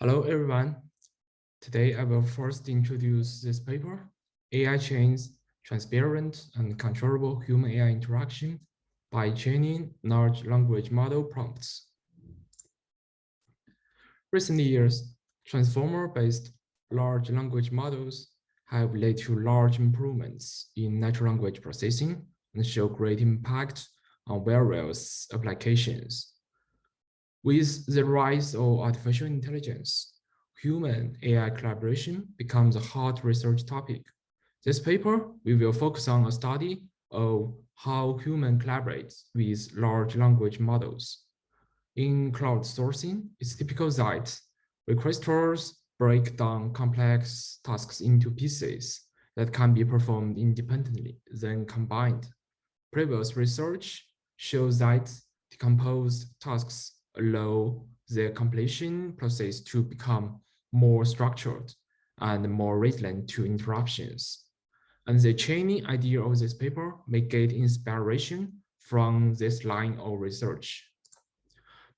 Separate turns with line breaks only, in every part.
Hello, everyone. Today, I will first introduce this paper, AI Chains, Transparent and Controllable Human-AI Interaction by Training Large Language Model Prompts. Recent years, transformer-based large language models have led to large improvements in natural language processing and show great impact on various applications. With the rise of artificial intelligence, human-AI collaboration becomes a hot research topic. This paper, we will focus on a study of how humans collaborate with large language models. In crowdsourcing, it's typical that requesters break down complex tasks into pieces that can be performed independently, then combined. Previous research shows that decomposed tasks allow the completion process to become more structured and more resilient to interruptions. And the chaining idea of this paper may get inspiration from this line of research.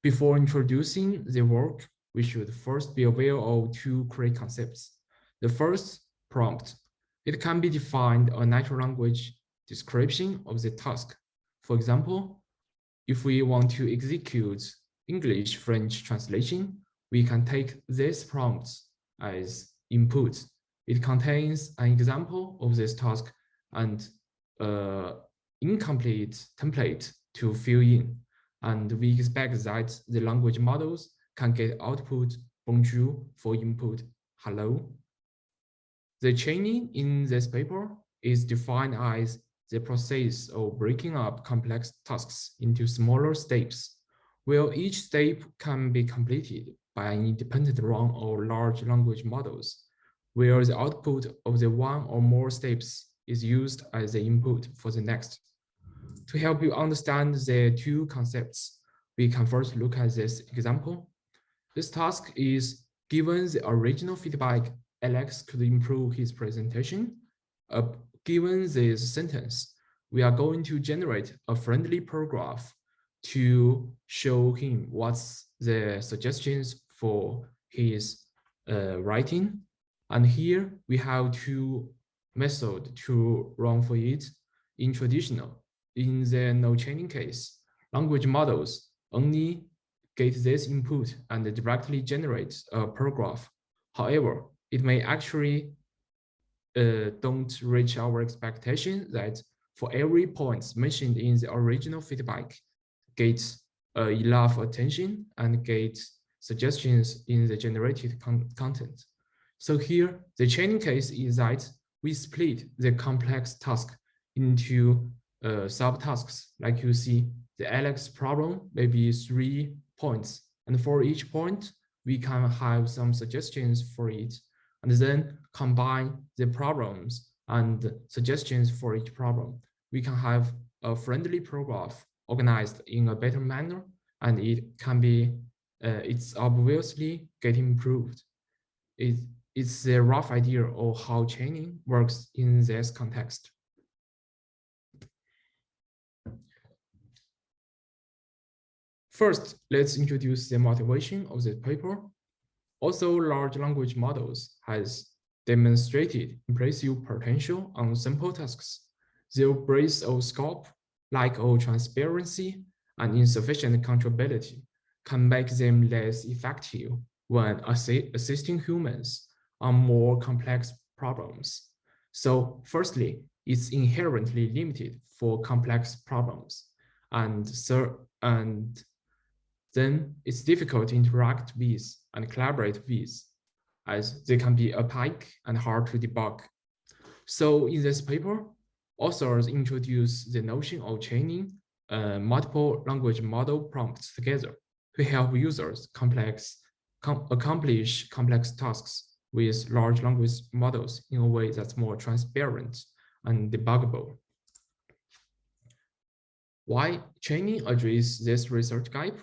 Before introducing the work, we should first be aware of two core concepts. The first, prompt. It can be defined a natural language description of the task. For example, if we want to execute English-French translation, we can take this prompt as input. It contains an example of this task and incomplete template to fill in. And we expect that the language models can get output bonjour for input hello. The chaining in this paper is defined as the process of breaking up complex tasks into smaller steps, where each step can be completed by an independent run of large language models, where the output of the one or more steps is used as the input for the next. To help you understand the two concepts, we can first look at this example. This task is given the original feedback, Alex could improve his presentation. Given this sentence, we are going to generate a friendly paragraph to show him what's the suggestions for his writing. And here we have two methods to run for it. In the no chaining case, language models only get this input and directly generate a paragraph. However, it may actually don't reach our expectation that for every point mentioned in the original feedback, get enough attention and get suggestions in the generated content. So here, the chaining case is that we split the complex task into subtasks. Like you see, the Alex problem may be 3 points. And for each point, we can have some suggestions for it, and then combine the problems and suggestions for each problem. We can have a friendly paragraph organized in a better manner, and it can be, it's obviously getting improved. It's a rough idea of how chaining works in this context. First, let's introduce the motivation of the paper. Also, large language models has demonstrated impressive potential on simple tasks. Their breadth of scope, lack of transparency, and insufficient controllability can make them less effective when assisting humans on more complex problems. So firstly, it's inherently limited for complex problems. And then it's difficult to interact with and collaborate with, as they can be opaque and hard to debug. So in this paper, authors introduce the notion of chaining multiple language model prompts together to help users accomplish complex tasks with large language models in a way that's more transparent and debuggable. Why chaining addresses this research gap?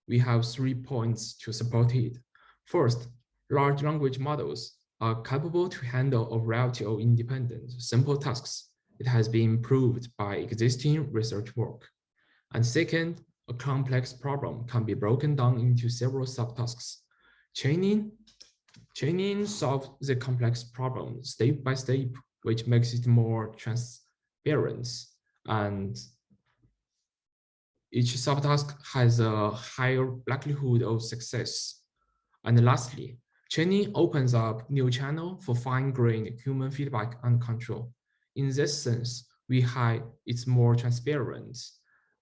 We have 3 points to support it. First, large language models are capable to handle a variety of independent, simple tasks. It has been improved by existing research work. And second, a complex problem can be broken down into several subtasks. Chaining Training solves the complex problem step by step, which makes it more transparent, and each subtask has a higher likelihood of success. And lastly, training opens up new channel for fine-grained human feedback and control. In this sense, it's more transparent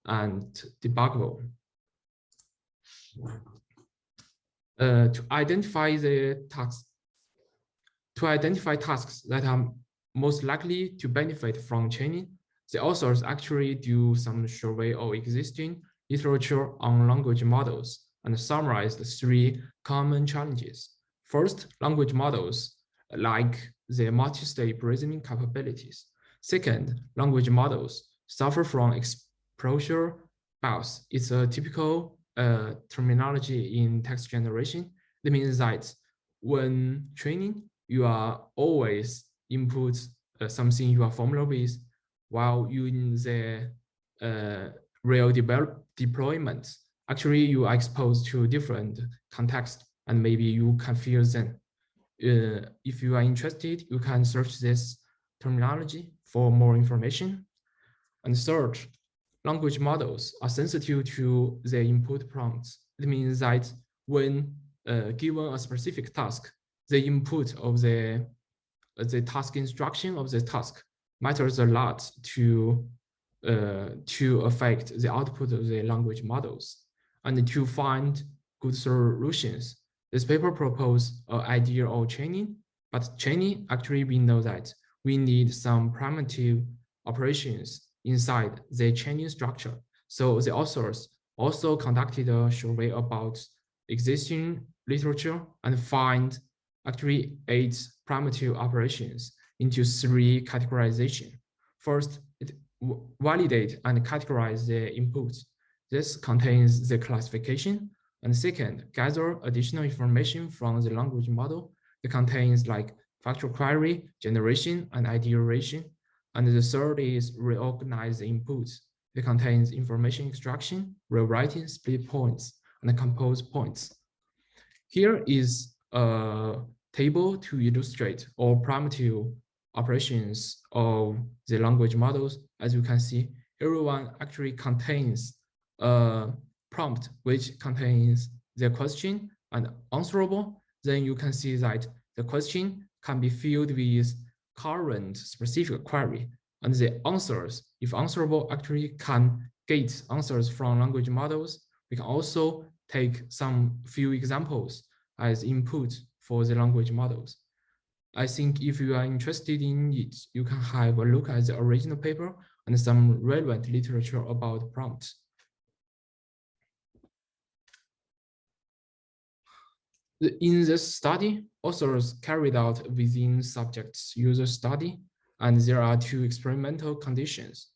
and debuggable. To identify tasks that are most likely to benefit from training, the authors actually do some survey of existing literature on language models and summarize the 3 common challenges. First, language models lack the multi-stage reasoning capabilities. Second, language models suffer from exposure bias. It's a typical terminology in text generation. That means that when training, you are always input something you are familiar with, while you in the real deployment, actually you are exposed to different context and maybe you confuse them. If you are interested, you can search this terminology for more information. And third, language models are sensitive to the input prompts. It means that when given a specific task, the input of the task instruction of the task matters a lot to affect the output of the language models. And to find good solutions, this paper proposes an idea of training, but training, actually we know that we need some primitive operations inside the training structure. So the authors also conducted a survey about existing literature and find actually 8 primitive operations into 3 categorization. First, it validate and categorize the inputs. This contains the classification. And second, gather additional information from the language model. It contains like factual query, generation, and iteration. And the third is reorganize the inputs. It contains information extraction, rewriting, split points, and compose points. Here is a table to illustrate all primitive operations of the language models. As you can see, everyone actually contains a prompt which contains the question and answerable. Then you can see that the question can be filled with current specific query, and the answers, if answerable, actually can get answers from language models. We can also take some few examples as input for the language models. I think if you are interested in it, you can have a look at the original paper and some relevant literature about prompts. In this study, authors carried out within subjects user study, and there are 2 experimental conditions.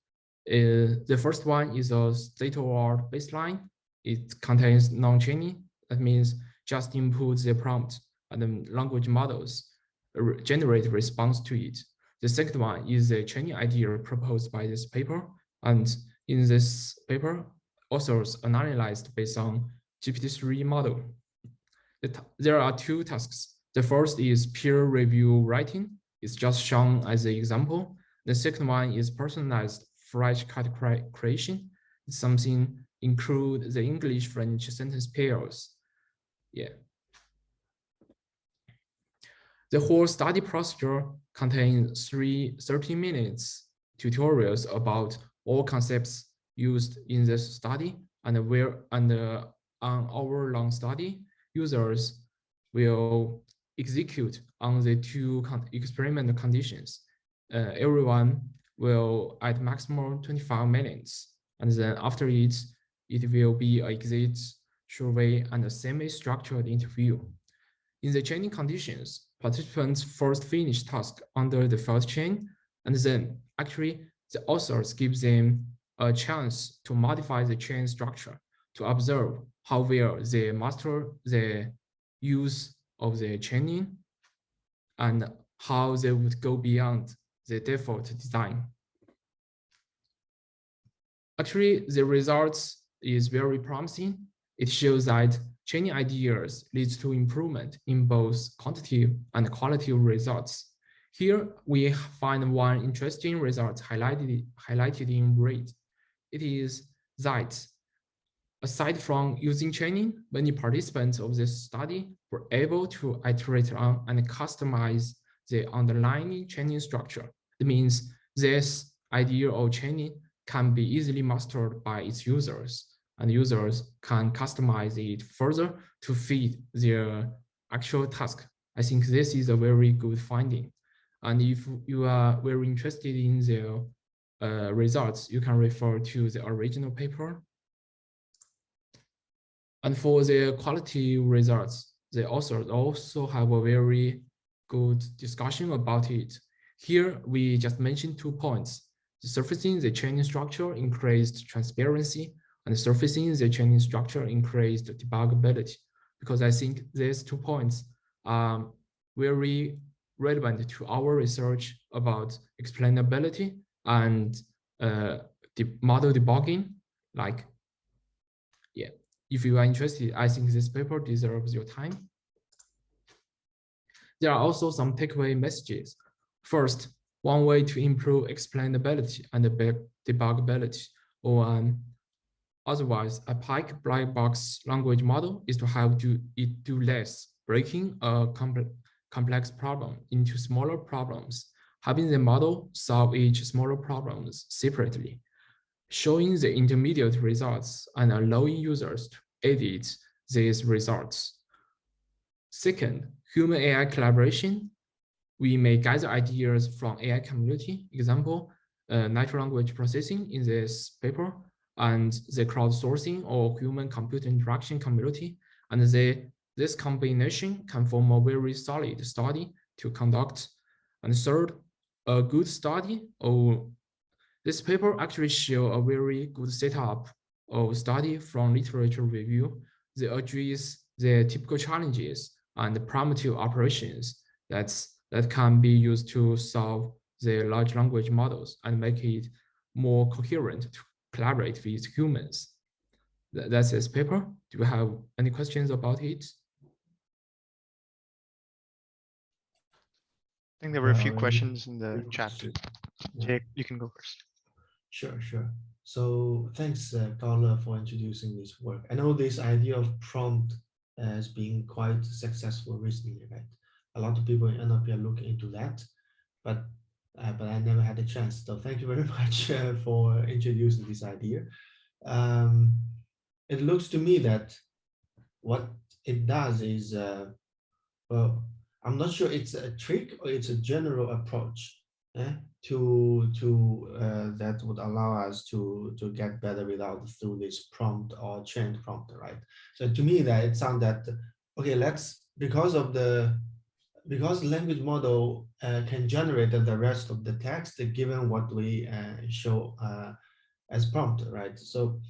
The first one is a state-of-the-art baseline. It contains non-training. That means just input the prompt and the language models generate response to it. The second one is the training idea proposed by this paper. And in this paper, authors analyzed based on GPT-3 model. There are 2 tasks. The first is peer review writing. It's just shown as an example. The second one is personalized flashcard creation. It's something include the English-French sentence pairs. Yeah. The whole study procedure contains 30 minutes tutorials about all concepts used in this study, and on our long study, users will execute on the 2 experiment conditions. Everyone will at maximum 25 minutes, and then after it will be an exit survey and a semi-structured interview. In the training conditions, participants first finish task under the first chain, and then actually the authors give them a chance to modify the chain structure to observe how well they master the use of the chaining and how they would go beyond the default design. Actually, the results is very promising. It shows that chaining ideas leads to improvement in both quantity and quality results. Here, we find one interesting result highlighted in red. It is that aside from using chaining, many participants of this study were able to iterate on and customize the underlying chaining structure. It means this idea of chaining can be easily mastered by its users, and users can customize it further to fit their actual task. I think this is a very good finding. And if you are very interested in the results, you can refer to the original paper. And for the quality results, the authors also have a very good discussion about it. Here, we just mentioned 2 points. The surfacing the chaining structure increased transparency, and surfacing the chaining structure increased debuggability, because I think these 2 points are very relevant to our research about explainability and model debugging. Like, yeah, if you are interested, I think this paper deserves your time. There are also some takeaway messages. First, one way to improve explainability and debuggability, or otherwise a Pike black box language model, is to have it do less, breaking a complex problem into smaller problems, having the model solve each smaller problems separately, showing the intermediate results and allowing users to edit these results. Second, human-AI collaboration. We may gather ideas from AI community, example, natural language processing in this paper, and the crowdsourcing or human-computer interaction community, and this combination can form a very solid study to conduct. And third, a good study or this paper actually shows a very good setup of study from literature review. They address the typical challenges and primitive operations that can be used to solve the large language models and make it more coherent to collaborate with humans. That's this paper. Do you have any questions about it?
I think there were a few questions in the chat. Jake, you can go first.
Sure. So thanks, Gaole, for introducing this work. I know this idea of prompt has been quite successful recently, right? A lot of people end up looking into that, but I never had a chance. So thank you very much for introducing this idea. It looks to me that what it does is, well, I'm not sure it's a trick or it's a general approach that would allow us to get better results through this prompt or chained prompt, right? So to me, that it sounds that okay, because language model can generate the rest of the text given what we show as prompt, right? So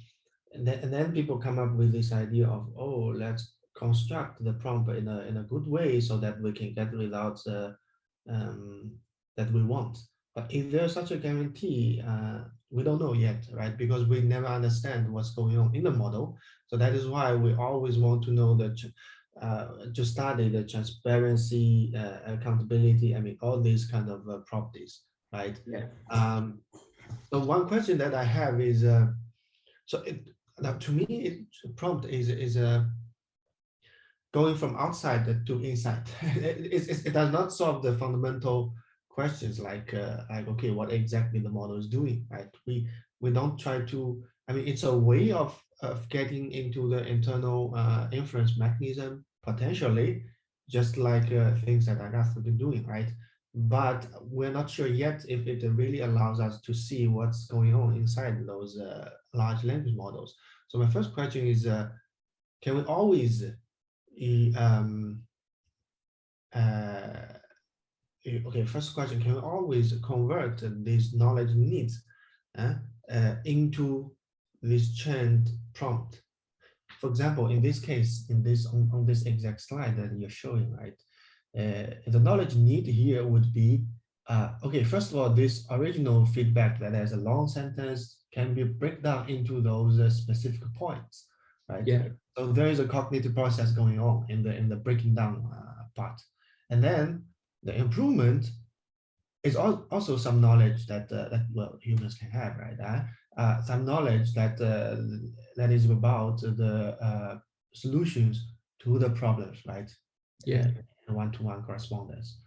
and then people come up with this idea of, oh, let's construct the prompt in a good way so that we can get results that we want. But is there such a guarantee? We don't know yet, right? Because we never understand what's going on in the model. So that is why we always want to know that to study the transparency, accountability. I mean, all these kind of properties, right?
Yeah.
So one question that I have is, now to me, prompt is going from outside to inside. It does not solve the fundamental questions like okay, what exactly the model is doing, right? We don't try to. I mean, it's a way of getting into the internal inference mechanism potentially, just like things that Agatha have been doing, right? But we're not sure yet if it really allows us to see what's going on inside those large language models. So my first question is, can we always okay, first question, can we always convert these knowledge needs into this chained prompt? For example, in this case, on this exact slide that you're showing, right? The knowledge need here would be, okay, first of all, this original feedback that has a long sentence can be break down into those specific points. right?
Yeah.
So there is a cognitive process going on in the breaking down part, and then the improvement is also some knowledge that well, humans can have, right? Some knowledge that that is about the solutions to the problems, right?
Yeah.
One-to-one correspondence.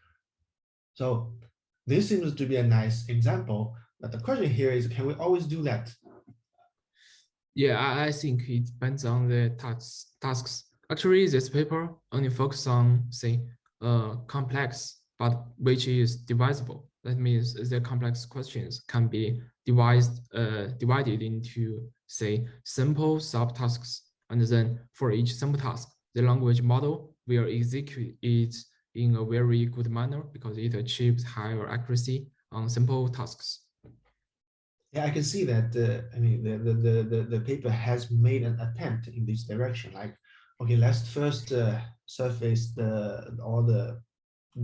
So this seems to be a nice example, but the question here is, can we always do that?
Yeah, I think it depends on the tasks. Actually, this paper only focuses on, say, complex, but which is divisible. That means the complex questions can be divided into, say, simple subtasks. And then for each simple task, the language model will execute it in a very good manner because it achieves higher accuracy on simple tasks.
Yeah, I can see that. I mean, the paper has made an attempt in this direction. Like, okay, let's first surface all the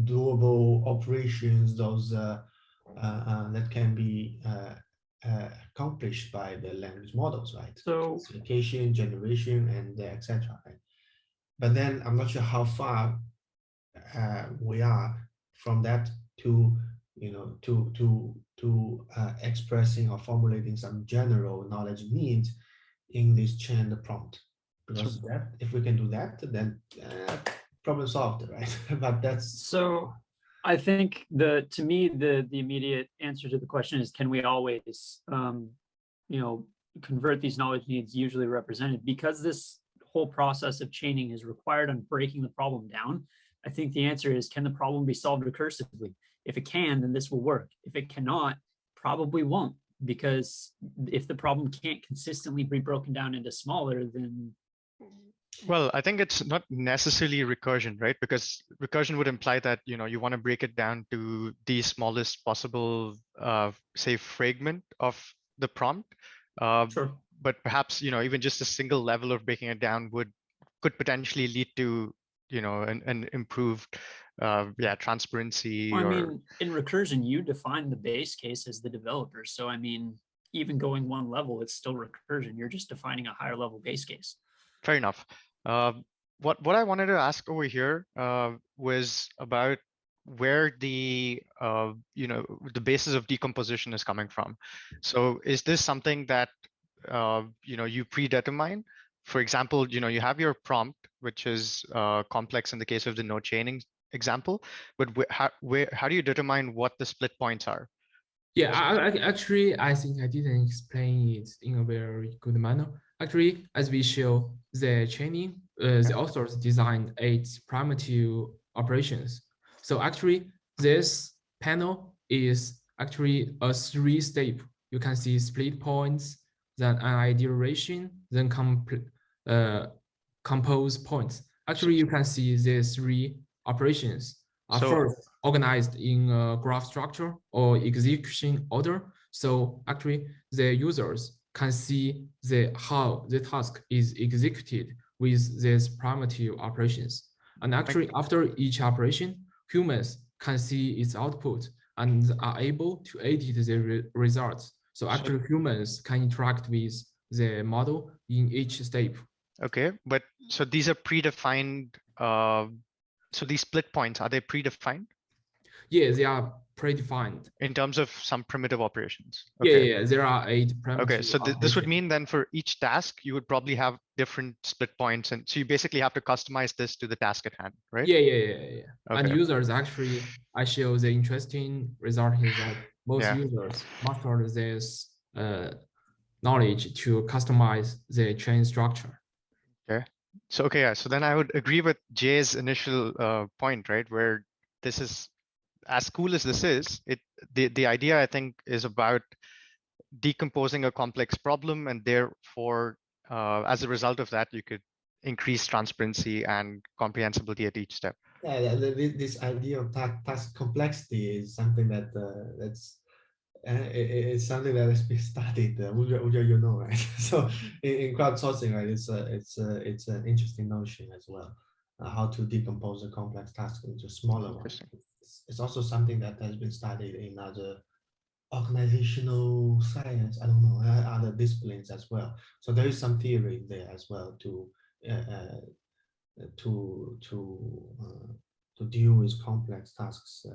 doable operations, those that can be accomplished by the language models, right?
So
Classification, generation, and etc. Right? But then I'm not sure how far we are from that to expressing or formulating some general knowledge needs in this chained prompt, because that if we can do that, then problem solved, right? But that's
so I think to me the immediate answer to the question is, can we always convert these knowledge needs usually represented? Because this whole process of chaining is required on breaking the problem down, I think the answer is, can the problem be solved recursively? If it can, then this will work. If it cannot, probably won't, because if the problem can't consistently be broken down into smaller, then
Well, I think it's not necessarily recursion, right? Because recursion would imply that you want to break it down to the smallest possible, say, fragment of the prompt.
sure.
But perhaps even just a single level of breaking it down could potentially lead to an improved transparency.
Well, I
or
mean, in recursion, you define the base case as the developer. So, I mean, even going one level, it's still recursion. You're just defining a higher level base case.
Fair enough. What I wanted to ask over here was about where the the basis of decomposition is coming from. So is this something that you predetermine? For example, you have your prompt, which is complex in the case of the node chaining example, but how do you determine what the split points are?
Yeah, actually, I think I didn't explain it in a very good manner. Actually, as we show the chaining, the authors designed 8 primitive operations. So actually, this panel is actually a 3-step. You can see split points, then an iteration, then compose points. Actually, you can see the 3 operations are first organized in a graph structure or execution order. So actually, the users can see how the task is executed with these primitive operations. And actually, after each operation, humans can see its output and are able to edit the results. So actually, humans can interact with the model in each step.
Okay, but so these are predefined. So these split points, are they predefined?
Yeah, they are predefined.
In terms of some primitive operations?
Okay. Yeah, there are 8 primitive
Okay, so this would mean then for each task, you would probably have different split points. And so you basically have to customize this to the task at hand, right?
Yeah.
Okay.
And users actually, I show the interesting result is that most users master this knowledge to customize the chain structure.
Okay. So, so then I would agree with Jay's initial point, right? Where this is, as cool as this is, the idea I think is about decomposing a complex problem, and therefore, as a result of that, you could increase transparency and comprehensibility at each step.
Yeah, this idea of task complexity is something that it's something that has been studied. You know, right? So in crowdsourcing, right, it's an interesting notion as well. How to decompose a complex task into smaller ones. It's also something that has been studied in other organizational science, I don't know, other disciplines as well. So there is some theory there as well to to to to deal with complex tasks,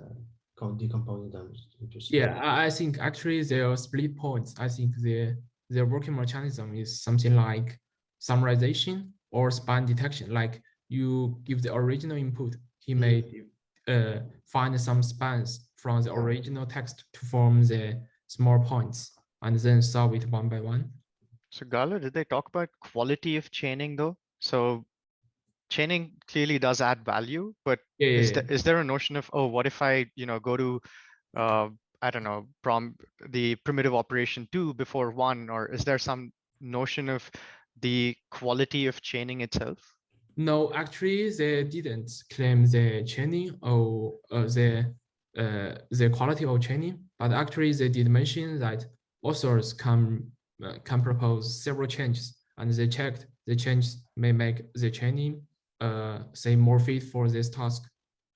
decomposing them into small.
Yeah, I think actually there are split points. I think their working mechanism is something like summarization or span detection. Like you give the original input, he may find some spans from the original text to form the small points and then solve it one by one.
So Gaole, did they talk about quality of chaining though? So chaining clearly does add value, but
Yeah.
is there a notion of, oh, what if I, go to I don't know, the primitive operation 2 before 1, or is there some notion of the quality of chaining itself?
No, actually, they didn't claim the chaining or the quality of chaining, but actually they did mention that authors can propose several changes, and they checked the changes may make the chaining say more fit for this task.